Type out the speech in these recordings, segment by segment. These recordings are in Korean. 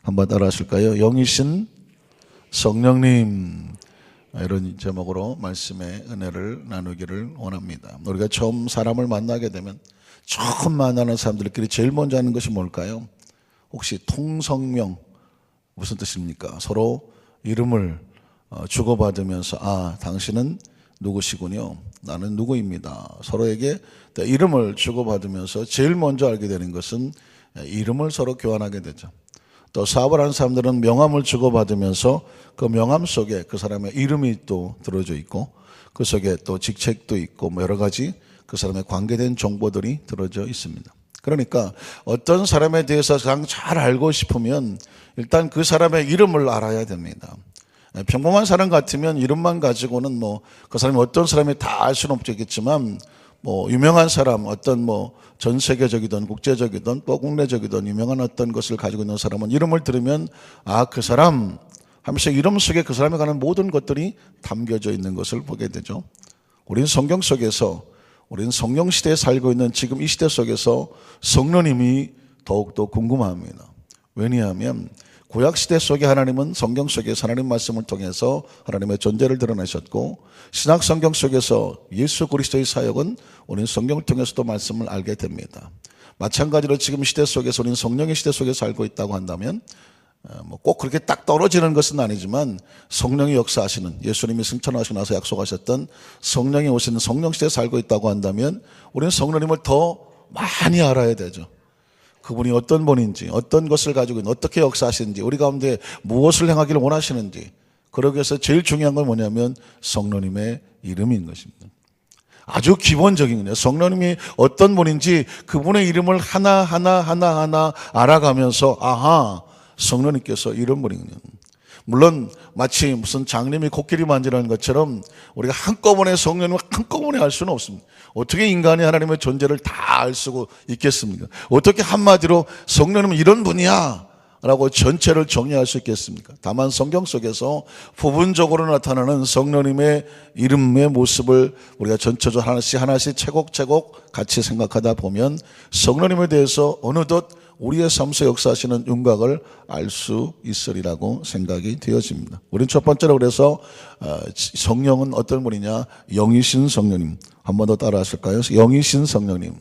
한번 따라 하실까요? 영이신 성령님, 이런 제목으로 말씀의 은혜를 나누기를 원합니다. 우리가 처음 사람을 만나게 되면 처음 만나는 사람들끼리 제일 먼저 하는 것이 뭘까요? 혹시 통성명 무슨 뜻입니까? 서로 이름을 주고받으면서 당신은 누구시군요, 나는 누구입니다. 서로에게 이름을 주고받으면서 제일 먼저 알게 되는 것은 이름을 서로 교환하게 되죠. 또 사업을 하는 사람들은 명함을 주고받으면서 그 명함 속에 그 사람의 이름이 또 들어져 있고 그 속에 또 직책도 있고 여러 가지 그 사람에 관계된 정보들이 들어져 있습니다. 그러니까 어떤 사람에 대해서 가장 잘 알고 싶으면 일단 그 사람의 이름을 알아야 됩니다. 평범한 사람 같으면 이름만 가지고는 그 사람이 어떤 사람이 다 알 수는 없겠지만 유명한 사람, 어떤 전 세계적이든 국제적이든 또 국내적이든 유명한 어떤 것을 가지고 있는 사람은 이름을 들으면 그 사람 하면서 이름 속에 그 사람에 관한 모든 것들이 담겨져 있는 것을 보게 되죠. 우리는 성경 속에서, 우리는 성령 시대에 살고 있는 지금 이 시대 속에서 성령님이 더욱더 궁금합니다. 왜냐하면 구약시대 속에 하나님은 성경 속에서 하나님 말씀을 통해서 하나님의 존재를 드러내셨고, 신약 성경 속에서 예수 그리스도의 사역은 우리는 성경을 통해서도 말씀을 알게 됩니다. 마찬가지로 지금 시대 속에서 우리는 성령의 시대 속에 살고 있다고 한다면 꼭 그렇게 딱 떨어지는 것은 아니지만 성령이 역사하시는, 예수님이 승천하시고 나서 약속하셨던 성령이 오시는 성령 시대에 살고 있다고 한다면 우리는 성령님을 더 많이 알아야 되죠. 그분이 어떤 분인지, 어떤 것을 가지고 있는, 어떻게 역사하시는지, 우리 가운데 무엇을 행하기를 원하시는지. 그러기 위해서 제일 중요한 건 뭐냐면 성령님의 이름인 것입니다. 아주 기본적인 거예요. 성령님이 어떤 분인지 그분의 이름을 하나하나 알아가면서 성령님께서 이런 분이군요. 물론 마치 무슨 장님이 코끼리 만지라는 것처럼 우리가 한꺼번에 성령님을 한꺼번에 알 수는 없습니다. 어떻게 인간이 하나님의 존재를 다 알 수 있겠습니까? 어떻게 한마디로 성령님은 이런 분이야 라고 전체를 정리할 수 있겠습니까? 다만 성경 속에서 부분적으로 나타나는 성령님의 이름의 모습을 우리가 전체적으로 하나씩 차곡차곡 같이 생각하다 보면 성령님에 대해서 어느덧 우리의 삶에서 역사하시는 윤곽을 알 수 있으리라고 생각이 되어집니다. 우리는 첫 번째로 그래서 성령은 어떤 분이냐? 영이신 성령님. 한 번 더 따라 하실까요? 영이신 성령님.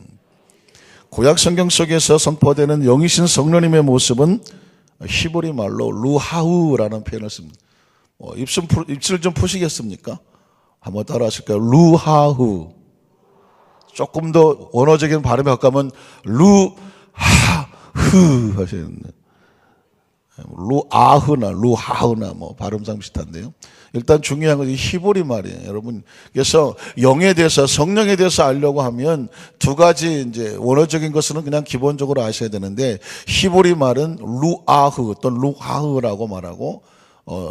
구약 성경 속에서 선포되는 영이신 성령님의 모습은 히브리 말로 루하우라는 표현을 씁니다. 입술 좀 푸시겠습니까? 한번 따라 하실까요? 루하우. 조금 더 원어적인 발음에 가까우면 루하흐 하시는데, 루아흐나 루하흐나 발음상 비슷한데요. 일단 중요한 것이 히브리 말이에요, 여러분. 그래서 영에 대해서, 성령에 대해서 알려고 하면 두 가지 이제 원어적인 것은 그냥 기본적으로 아셔야 되는데, 히브리 말은 루아흐 또는 루하흐라고 말하고,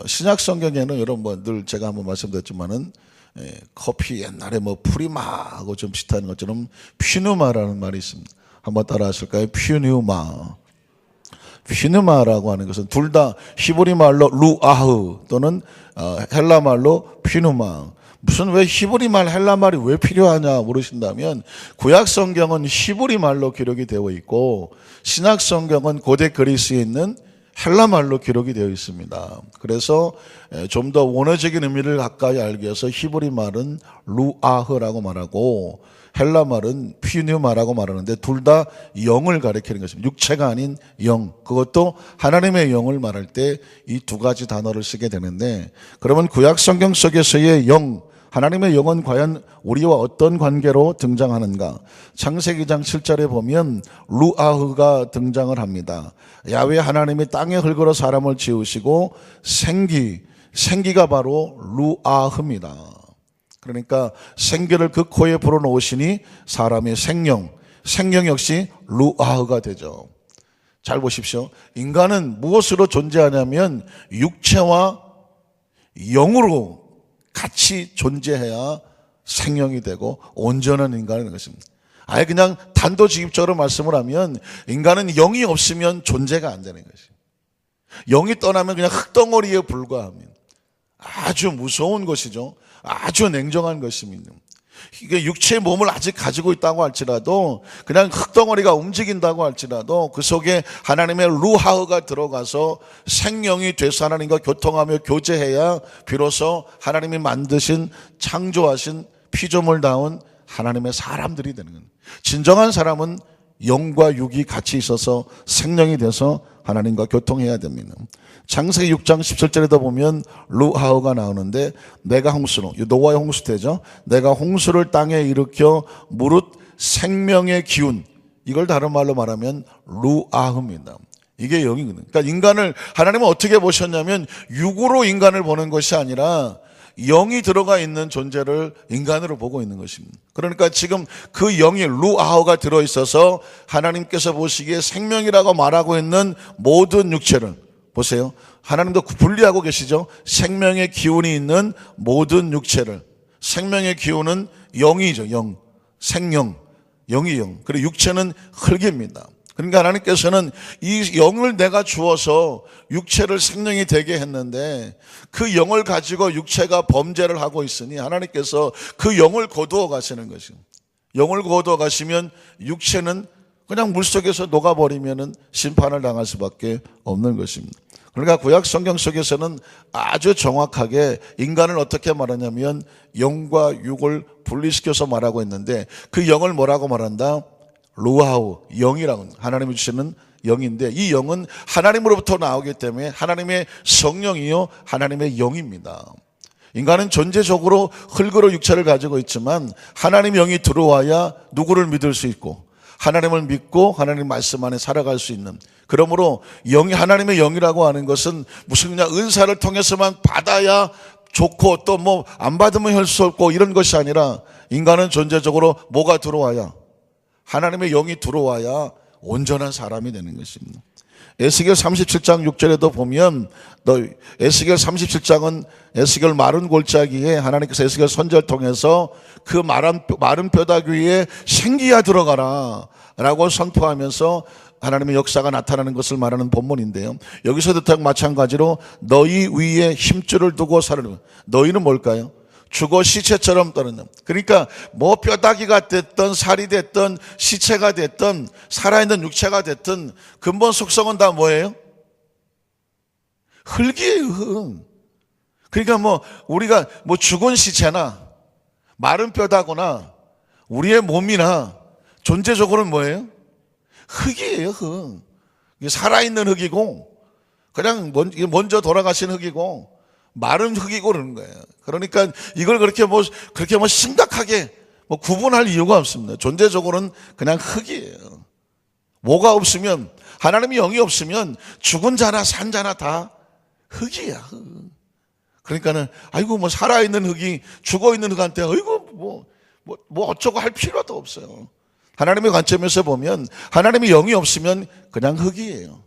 신약 성경에는 여러분 늘 제가 한번 말씀드렸지만은 커피 옛날에 프리마하고 좀 비슷한 것처럼 퓨누마라는 말이 있습니다. 한번 따라 하실까요? 퓨누마. 퓨누마라고 하는 것은 둘 다 히브리 말로 루아흐 또는 헬라 말로 퓨누마. 무슨 왜 히브리 말, 헬라 말이 왜 필요하냐 물으신다면, 구약 성경은 히브리 말로 기록이 되어 있고 신약 성경은 고대 그리스에 있는 헬라 말로 기록이 되어 있습니다. 그래서 좀 더 원어적인 의미를 가까이 알기 위해서 히브리 말은 루아흐라고 말하고 헬라 말은 퓨누마라고 말하는데 둘 다 영을 가리키는 것입니다. 육체가 아닌 영, 그것도 하나님의 영을 말할 때 이 두 가지 단어를 쓰게 되는데, 그러면 구약 성경 속에서의 영, 하나님의 영은 과연 우리와 어떤 관계로 등장하는가? 창세기 2장 7절에 보면 루아흐가 등장을 합니다. 야훼 하나님이 땅에 흙으로 사람을 지으시고 생기가 바로 루아흐입니다. 그러니까 생기를 그 코에 불어넣으시니 사람의 생명 역시 루아흐가 되죠. 잘 보십시오. 인간은 무엇으로 존재하냐면 육체와 영으로 같이 존재해야 생명이 되고 온전한 인간이 되는 것입니다. 아예 그냥 단도직입적으로 말씀을 하면 인간은 영이 없으면 존재가 안 되는 것이에요. 영이 떠나면 그냥 흙덩어리에 불과합니다. 아주 무서운 것이죠. 아주 냉정한 것입니다. 이게 육체의 몸을 아직 가지고 있다고 할지라도, 그냥 흙덩어리가 움직인다고 할지라도 그 속에 하나님의 루하흐가 들어가서 생명이 돼서 하나님과 교통하며 교제해야 비로소 하나님이 만드신, 창조하신 피조물다운 하나님의 사람들이 되는 거예요. 진정한 사람은 영과 육이 같이 있어서 생명이 돼서 하나님과 교통해야 됩니다. 창세기 6장 17절에도 보면 루하흐가 나오는데, 내가 홍수로, 노아의 홍수 때죠. 내가 홍수를 땅에 일으켜 무릇 생명의 기운, 이걸 다른 말로 말하면 루아흐입니다. 이게 영이거든요. 그러니까 인간을 하나님은 어떻게 보셨냐면 육으로 인간을 보는 것이 아니라 영이 들어가 있는 존재를 인간으로 보고 있는 것입니다. 그러니까 지금 그 영이 루아흐가 들어있어서 하나님께서 보시기에 생명이라고 말하고 있는 모든 육체를 보세요. 하나님도 분리하고 계시죠. 생명의 기운이 있는 모든 육체를. 생명의 기운은 영이죠. 영, 생영, 영이 영. 그리고 육체는 흙입니다. 그러니까 하나님께서는 이 영을 내가 주어서 육체를 생명이 되게 했는데, 그 영을 가지고 육체가 범죄를 하고 있으니 하나님께서 그 영을 거두어 가시는 것입니다. 영을 거두어 가시면 육체는 그냥 물속에서 녹아버리면 심판을 당할 수밖에 없는 것입니다. 그러니까 구약 성경 속에서는 아주 정확하게 인간을 어떻게 말하냐면 영과 육을 분리시켜서 말하고 있는데, 그 영을 뭐라고 말한다? 루아흐, 영이라고, 하나님이 주시는 영인데, 이 영은 하나님으로부터 나오기 때문에 하나님의 성령이요 하나님의 영입니다. 인간은 전제적으로 흙으로 육체를 가지고 있지만 하나님의 영이 들어와야 누구를 믿을 수 있고 하나님을 믿고 하나님 말씀 안에 살아갈 수 있는, 그러므로 영이, 하나님의 영이라고 하는 것은 무슨 그냥 은사를 통해서만 받아야 좋고 또 뭐 안 받으면 할 수 없고 이런 것이 아니라, 인간은 전제적으로 뭐가 들어와야, 하나님의 영이 들어와야 온전한 사람이 되는 것입니다. 에스겔 37장 6절에도 보면, 에스겔 37장은 에스겔 마른 골짜기에 하나님께서 에스겔 선지자를 통해서 그 마른 뼈다귀 위에 생기야 들어가라 라고 선포하면서 하나님의 역사가 나타나는 것을 말하는 본문인데요. 여기서도 마찬가지로 너희 위에 힘줄을 두고 살으라. 너희는 뭘까요? 죽어 시체처럼 떠는. 그러니까 뭐 뼈다귀가 됐든 살이 됐든 시체가 됐든 살아있는 육체가 됐든 근본 속성은 다 뭐예요? 흙이에요, 흙. 그러니까 뭐 우리가 뭐 죽은 시체나 마른 뼈다거나 우리의 몸이나 존재적으로는 뭐예요? 흙이에요, 흙. 이게 살아있는 흙이고 그냥 먼저 돌아가신 흙이고 마른 흙이고 그러는 거예요. 그러니까 이걸 그렇게 뭐 심각하게 뭐 구분할 이유가 없습니다. 존재적으로는 그냥 흙이에요. 뭐가 없으면, 하나님의 영이 없으면 죽은 자나 산 자나 다 흙이야, 흙. 그러니까는 아이고 뭐 살아있는 흙이 죽어 있는 흙한테 아이고 뭐 어쩌고 할 필요도 없어요. 하나님의 관점에서 보면 하나님의 영이 없으면 그냥 흙이에요.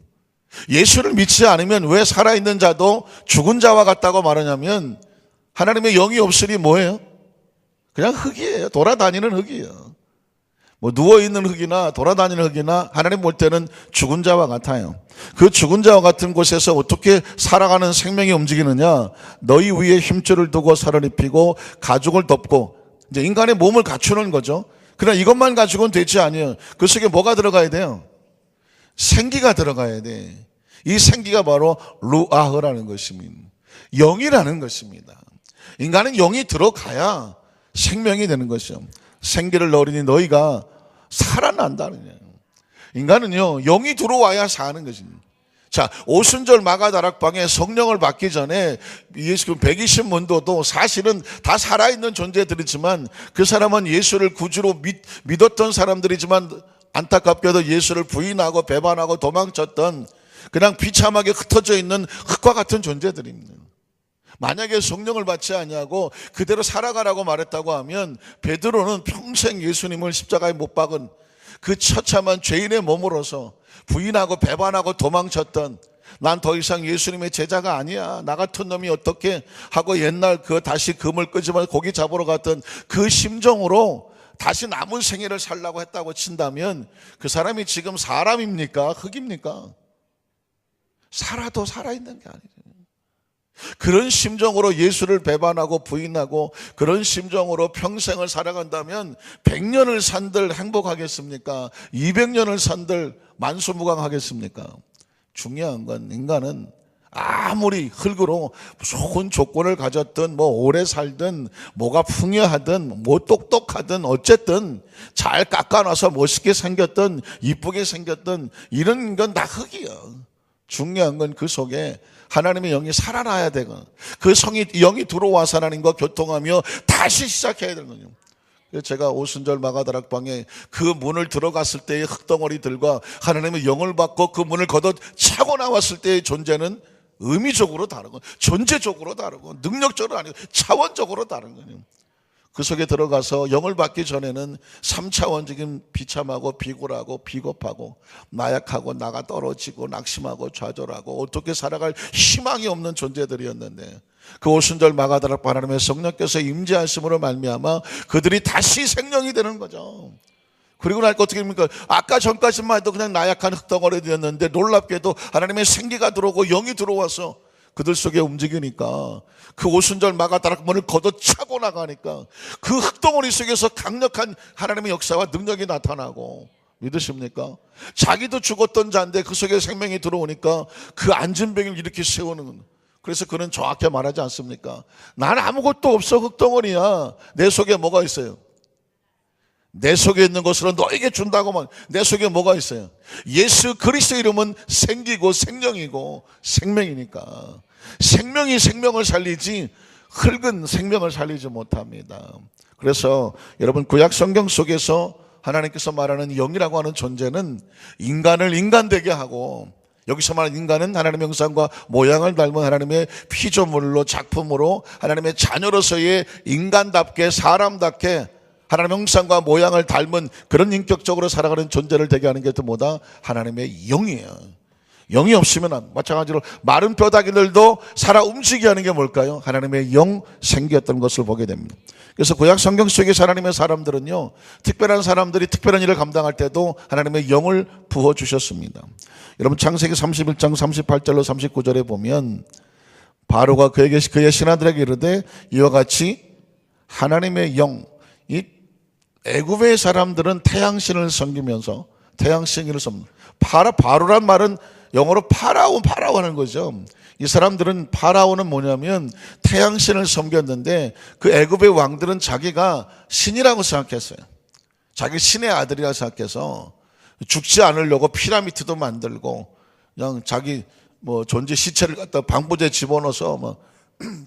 예수를 믿지 않으면 왜 살아있는 자도 죽은 자와 같다고 말하냐면, 하나님의 영이 없으니 뭐예요? 그냥 흙이에요. 돌아다니는 흙이에요. 뭐 누워있는 흙이나 돌아다니는 흙이나 하나님 볼 때는 죽은 자와 같아요. 그 죽은 자와 같은 곳에서 어떻게 살아가는 생명이 움직이느냐? 너희 위에 힘줄을 두고 살을 입히고 가죽을 덮고, 이제 인간의 몸을 갖추는 거죠. 그러나 이것만 가지고는 되지 않아요. 그 속에 뭐가 들어가야 돼요? 생기가 들어가야 돼. 이 생기가 바로 루아흐라는 것입니다. 영이라는 것입니다. 인간은 영이 들어가야 생명이 되는 것이요. 생기를 넣으니 너희가 살아난다는 거예요. 인간은요, 영이 들어와야 사는 것입니다. 자, 오순절 마가다락방에 성령을 받기 전에 예수 120문도도 사실은 다 살아있는 존재들이지만, 그 사람은 예수를 구주로 믿었던 사람들이지만 안타깝게도 예수를 부인하고 배반하고 도망쳤던 그냥 비참하게 흩어져 있는 흙과 같은 존재들입니다. 만약에 성령을 받지 아니하고 그대로 살아가라고 말했다고 하면, 베드로는 평생 예수님을 십자가에 못 박은 그 처참한 죄인의 몸으로서 부인하고 배반하고 도망쳤던, 난 더 이상 예수님의 제자가 아니야, 나 같은 놈이 어떻게 하고 옛날 다시 금을 끄집어 고기 잡으러 갔던 그 심정으로 다시 남은 생애를 살라고 했다고 친다면, 그 사람이 지금 사람입니까? 흙입니까? 살아도 살아있는 게 아니죠. 그런 심정으로 예수를 배반하고 부인하고 그런 심정으로 평생을 살아간다면 100년을 산들 행복하겠습니까? 200년을 산들 만수무강하겠습니까? 중요한 건 인간은 아무리 흙으로 좋은 조건을 가졌든 뭐 오래 살든 뭐가 풍요하든 뭐 똑똑하든 어쨌든 잘 깎아놔서 멋있게 생겼든 이쁘게 생겼든 이런 건 다 흙이야. 중요한 건 그 속에 하나님의 영이 살아나야 되고 그 영이 들어와서 하나님과 교통하며 다시 시작해야 되는 거죠. 제가 오순절 마가다락방에 그 문을 들어갔을 때의 흙덩어리들과 하나님의 영을 받고 그 문을 걷어 차고 나왔을 때의 존재는 의미적으로 다르고 존재적으로 다르고 능력적으로 아니고 차원적으로 다른 거예요. 그 속에 들어가서 영을 받기 전에는 3차원적인 비참하고 비굴하고 비겁하고 나약하고 나가 떨어지고 낙심하고 좌절하고 어떻게 살아갈 희망이 없는 존재들이었는데 그 오순절 마가다락 하나님의 성령께서 임재하심으로 말미암아 그들이 다시 생명이 되는 거죠. 그리고 나니까 어떻게 됩니까? 아까 전까지만 해도 그냥 나약한 흙덩어리였는데 놀랍게도 하나님의 생기가 들어오고 영이 들어와서 그들 속에 움직이니까 그 오순절 마가다락 문을 걷어차고 나가니까 그 흙덩어리 속에서 강력한 하나님의 역사와 능력이 나타나고 믿으십니까? 자기도 죽었던 자인데 그 속에 생명이 들어오니까 그 앉은 병을 이렇게 세우는. 그래서 그는 정확히 말하지 않습니까? 난 아무것도 없어 흙덩어리야. 내 속에 뭐가 있어요? 내 속에 있는 것으로 너에게 준다고만. 내 속에 뭐가 있어요? 예수 그리스도 이름은 생기고 생명이고 생명이니까 생명이 생명을 살리지 흙은 생명을 살리지 못합니다. 그래서 여러분 구약 성경 속에서 하나님께서 말하는 영이라고 하는 존재는 인간을 인간되게 하고 여기서 말하는 인간은 하나님의 형상과 모양을 닮은 하나님의 피조물로 작품으로 하나님의 자녀로서의 인간답게 사람답게 하나님의 형상과 모양을 닮은 그런 인격적으로 살아가는 존재를 되게 하는 게 또 뭐다? 하나님의 영이에요. 영이 없으면 마찬가지로 마른 뼈다귀들도 살아 움직이게 하는 게 뭘까요? 하나님의 영 생기였던 것을 보게 됩니다. 그래서 구약 성경 속의 하나님의 사람들은요, 특별한 사람들이 특별한 일을 감당할 때도 하나님의 영을 부어주셨습니다. 여러분 창세기 31장 38절로 39절에 보면 바로가 그의 신하들에게 이르되 이와 같이 하나님의 영, 이 애굽의 사람들은 태양신을 섬기면서 태양신을 섬깁니다. 바로란 말은 영어로 파라오 하는 거죠. 이 사람들은 파라오는 뭐냐면 태양신을 섬겼는데 그 애굽의 왕들은 자기가 신이라고 생각했어요. 자기 신의 아들이라고 생각해서 죽지 않으려고 피라미드도 만들고 그냥 자기 뭐 존재 시체를 갖다 방부제에 집어넣어서 뭐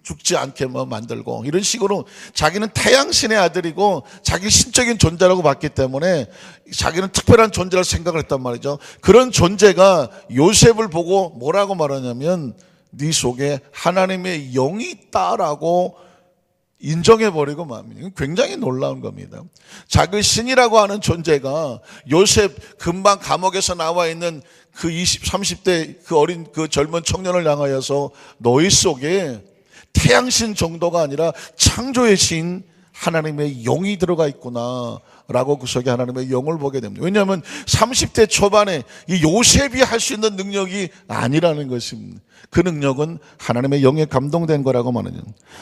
죽지 않게 뭐 만들고 이런 식으로 자기는 태양신의 아들이고 자기 신적인 존재라고 봤기 때문에 자기는 특별한 존재를 생각을 했단 말이죠. 그런 존재가 요셉을 보고 뭐라고 말하냐면 네 속에 하나님의 영이 있다라고 인정해버리고 맙니다. 굉장히 놀라운 겁니다. 자기 신이라고 하는 존재가 요셉 금방 감옥에서 나와 있는 그 30대 그 어린 그 젊은 청년을 향하여서 너희 속에 태양신 정도가 아니라 창조의 신 하나님의 영이 들어가 있구나 라고 그 속에 하나님의 영을 보게 됩니다. 왜냐하면 30대 초반에 이 요셉이 할 수 있는 능력이 아니라는 것입니다. 그 능력은 하나님의 영에 감동된 거라고 말하죠.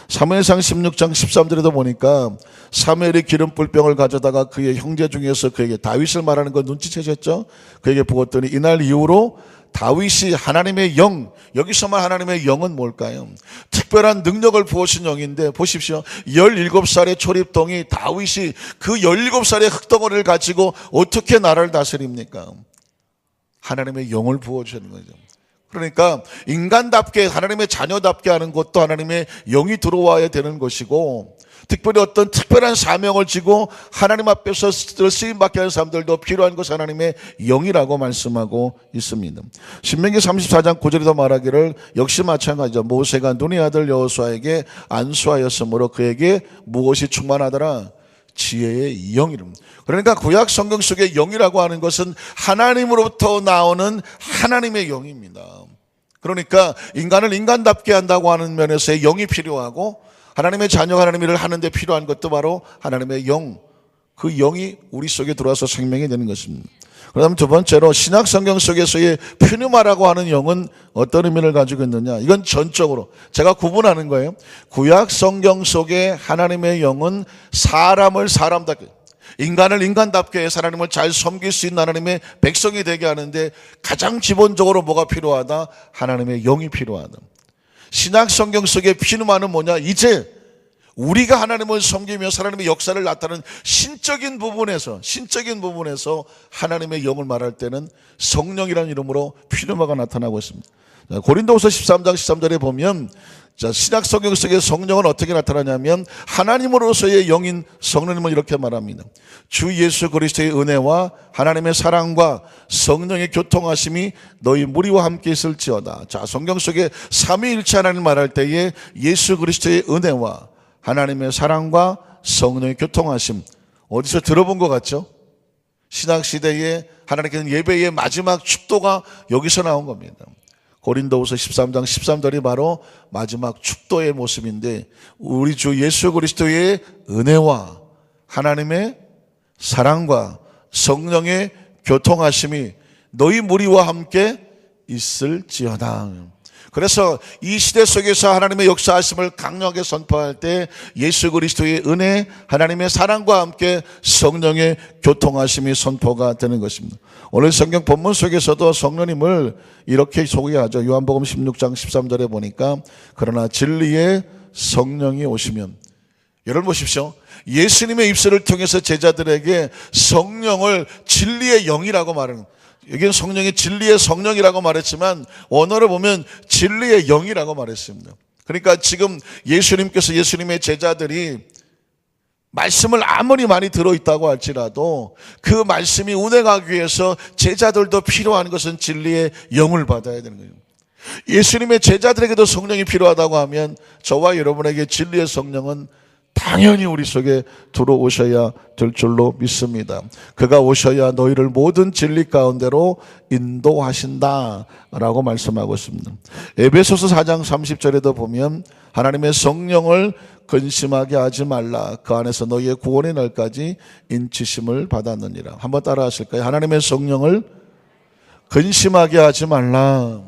사무엘상 16장 13절에도 보니까 사무엘이 기름불병을 가져다가 그의 형제 중에서 그에게 다윗을 말하는 거 눈치채셨죠? 그에게 부었더니 이날 이후로 다윗이 하나님의 영, 여기서만 하나님의 영은 뭘까요? 특별한 능력을 부으신 영인데 보십시오. 17살의 초립동이 다윗이 그 17살의 흙덩어리를 가지고 어떻게 나라를 다스립니까? 하나님의 영을 부어주시는 거죠. 그러니까 인간답게 하나님의 자녀답게 하는 것도 하나님의 영이 들어와야 되는 것이고 특별히 어떤 특별한 사명을 지고 하나님 앞에서 쓰임받게 하는 사람들도 필요한 것이 하나님의 영이라고 말씀하고 있습니다. 신명기 34장 9절에도 말하기를 역시 마찬가지죠. 모세가 눈의 아들 여호수아에게 안수하였으므로 그에게 무엇이 충만하더라? 지혜의 영이름. 그러니까 구약 성경 속의 영이라고 하는 것은 하나님으로부터 나오는 하나님의 영입니다. 그러니까 인간을 인간답게 한다고 하는 면에서의 영이 필요하고 하나님의 자녀가 하나님의 일을 하는데 필요한 것도 바로 하나님의 영, 그 영이 우리 속에 들어와서 생명이 되는 것입니다. 그다음 두 번째로 신약 성경 속에서의 퓨뉴마라고 하는 영은 어떤 의미를 가지고 있느냐. 이건 전적으로 제가 구분하는 거예요. 구약 성경 속에 하나님의 영은 사람을 사람답게, 인간을 인간답게 해서 하나님을 잘 섬길 수 있는 하나님의 백성이 되게 하는데 가장 기본적으로 뭐가 필요하다? 하나님의 영이 필요하다. 신약 성경 속의 퓨뉴마는 뭐냐? 이제 우리가 하나님을 섬기면서 하나님의 역사를 나타내는 신적인 부분에서 하나님의 영을 말할 때는 성령이라는 이름으로 퓨뉴마가 나타나고 있습니다. 고린도후서 13장 13절에 보면 신약 성경 속의 성령은 어떻게 나타나냐면 하나님으로서의 영인 성령님은 이렇게 말합니다. 주 예수 그리스도의 은혜와 하나님의 사랑과 성령의 교통하심이 너희 무리와 함께 있을지어다. 자, 성경 속에 삼위일체 하나님 말할 때에 예수 그리스도의 은혜와 하나님의 사랑과 성령의 교통하심, 어디서 들어본 것 같죠? 신학시대에 하나님께서는 예배의 마지막 축도가 여기서 나온 겁니다. 고린도후서 13장 13절이 바로 마지막 축도의 모습인데 우리 주 예수 그리스도의 은혜와 하나님의 사랑과 성령의 교통하심이 너희 무리와 함께 있을지어다. 그래서 이 시대 속에서 하나님의 역사하심을 강력하게 선포할 때 예수 그리스도의 은혜, 하나님의 사랑과 함께 성령의 교통하심이 선포가 되는 것입니다. 오늘 성경 본문 속에서도 성령님을 이렇게 소개하죠. 요한복음 16장 13절에 보니까 그러나 진리의 성령이 오시면, 여러분 보십시오. 예수님의 입술을 통해서 제자들에게 성령을 진리의 영이라고 말하는, 여기는 성령이 진리의 성령이라고 말했지만 원어를 보면 진리의 영이라고 말했습니다. 그러니까 지금 예수님의 제자들이 말씀을 아무리 많이 들어있다고 할지라도 그 말씀이 운행하기 위해서 제자들도 필요한 것은 진리의 영을 받아야 되는 거예요. 예수님의 제자들에게도 성령이 필요하다고 하면 저와 여러분에게 진리의 성령은 당연히 우리 속에 들어오셔야 될 줄로 믿습니다. 그가 오셔야 너희를 모든 진리 가운데로 인도하신다 라고 말씀하고 있습니다. 에베소서 4장 30절에도 보면 하나님의 성령을 근심하게 하지 말라. 그 안에서 너희의 구원의 날까지 인치심을 받았느니라. 한번 따라 하실까요? 하나님의 성령을 근심하게 하지 말라.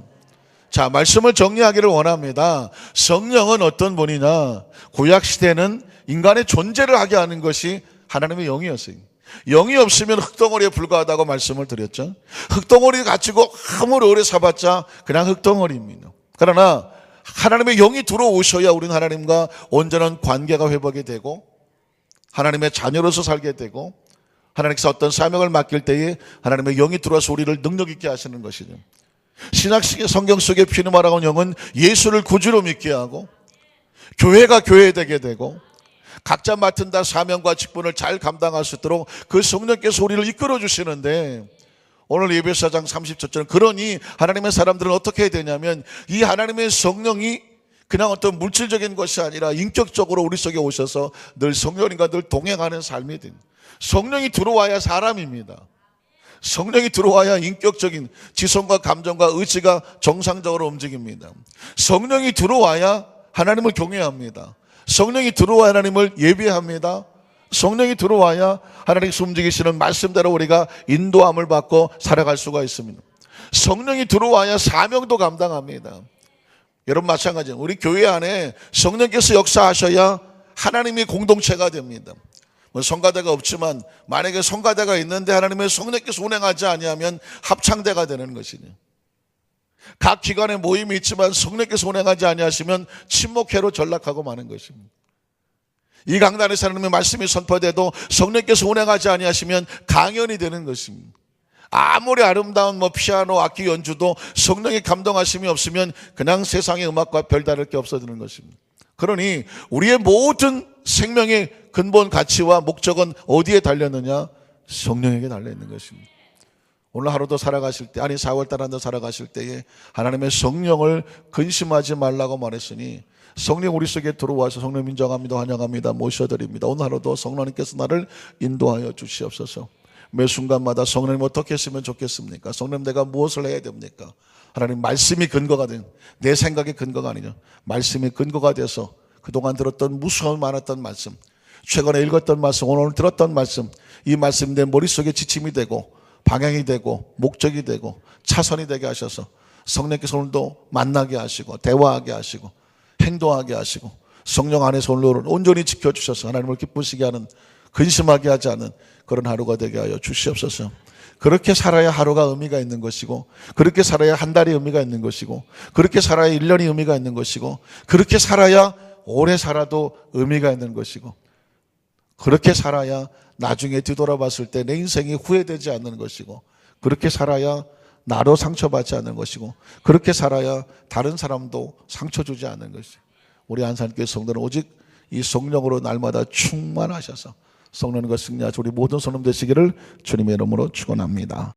자, 말씀을 정리하기를 원합니다. 성령은 어떤 분이냐? 구약시대는 인간의 존재를 하게 하는 것이 하나님의 영이었어요. 영이 없으면 흙덩어리에 불과하다고 말씀을 드렸죠. 흙덩어리 가지고 아무리 오래 사봤자 그냥 흙덩어리입니다. 그러나 하나님의 영이 들어오셔야 우리는 하나님과 온전한 관계가 회복이 되고 하나님의 자녀로서 살게 되고 하나님께서 어떤 사명을 맡길 때에 하나님의 영이 들어와서 우리를 능력 있게 하시는 것이죠. 신학식의 성경 속의 퓨뉴마라고 하는 영은 예수를 구주로 믿게 하고 교회가 교회되게 되고 각자 맡은 다 사명과 직분을 잘 감당할 수 있도록 그 성령께서 우리를 이끌어 주시는데 오늘 에베소 4장 30절처럼 그러니 하나님의 사람들은 어떻게 해야 되냐면 이 하나님의 성령이 그냥 어떤 물질적인 것이 아니라 인격적으로 우리 속에 오셔서 늘 성령님과 늘 동행하는 삶이 됩니다. 성령이 들어와야 사람입니다. 성령이 들어와야 인격적인 지성과 감정과 의지가 정상적으로 움직입니다. 성령이 들어와야 하나님을 경외합니다. 성령이 들어와야 하나님을 예배합니다. 성령이 들어와야 하나님께서 움직이시는 말씀대로 우리가 인도함을 받고 살아갈 수가 있습니다. 성령이 들어와야 사명도 감당합니다. 여러분 마찬가지예요. 우리 교회 안에 성령께서 역사하셔야 하나님의 공동체가 됩니다. 성가대가 없지만 만약에 성가대가 있는데 하나님의 성령께서 운행하지 아니하면 합창대가 되는 것이죠. 각 기관에 모임이 있지만 성령께서 운행하지 아니하시면 침묵회로 전락하고 마는 것입니다. 이 강단에서 하나님의 말씀이 선포돼도 성령께서 운행하지 아니하시면 강연이 되는 것입니다. 아무리 아름다운 피아노 악기 연주도 성령의 감동하심이 없으면 그냥 세상의 음악과 별다를 게 없어지는 것입니다. 그러니 우리의 모든 생명의 근본 가치와 목적은 어디에 달렸느냐? 성령에게 달려있는 것입니다. 오늘 하루도 살아가실 때, 4월달 한도 살아가실 때에 하나님의 성령을 근심하지 말라고 말했으니 성령 우리 속에 들어와서 성령 인정합니다, 환영합니다, 모셔드립니다. 오늘 하루도 성령님께서 나를 인도하여 주시옵소서. 매 순간마다 성령님 어떻게 했으면 좋겠습니까? 성령님 내가 무엇을 해야 됩니까? 하나님 말씀이 근거가 된, 내 생각의 근거가 아니냐, 말씀이 근거가 돼서 그동안 들었던 무수한 많았던 말씀, 최근에 읽었던 말씀, 오늘 들었던 말씀, 이 말씀이 내 머릿속에 지침이 되고 방향이 되고 목적이 되고 차선이 되게 하셔서 성령께서 오늘도 만나게 하시고 대화하게 하시고 행동하게 하시고 성령 안에서 오늘 온전히 지켜주셔서 하나님을 기쁘시게 하는, 근심하게 하지 않은 그런 하루가 되게 하여 주시옵소서. 그렇게 살아야 하루가 의미가 있는 것이고, 그렇게 살아야 한 달이 의미가 있는 것이고, 그렇게 살아야 1년이 의미가 있는 것이고, 그렇게 살아야 오래 살아도 의미가 있는 것이고, 그렇게 살아야 나중에 뒤돌아봤을 때 내 인생이 후회되지 않는 것이고, 그렇게 살아야 나도 상처받지 않는 것이고, 그렇게 살아야 다른 사람도 상처 주지 않는 것이고, 우리 안산교회 성도는 오직 이 성령으로 날마다 충만하셔서 성령과 승리하시 우리 모든 성도 되시기를 주님의 이름으로 축원합니다.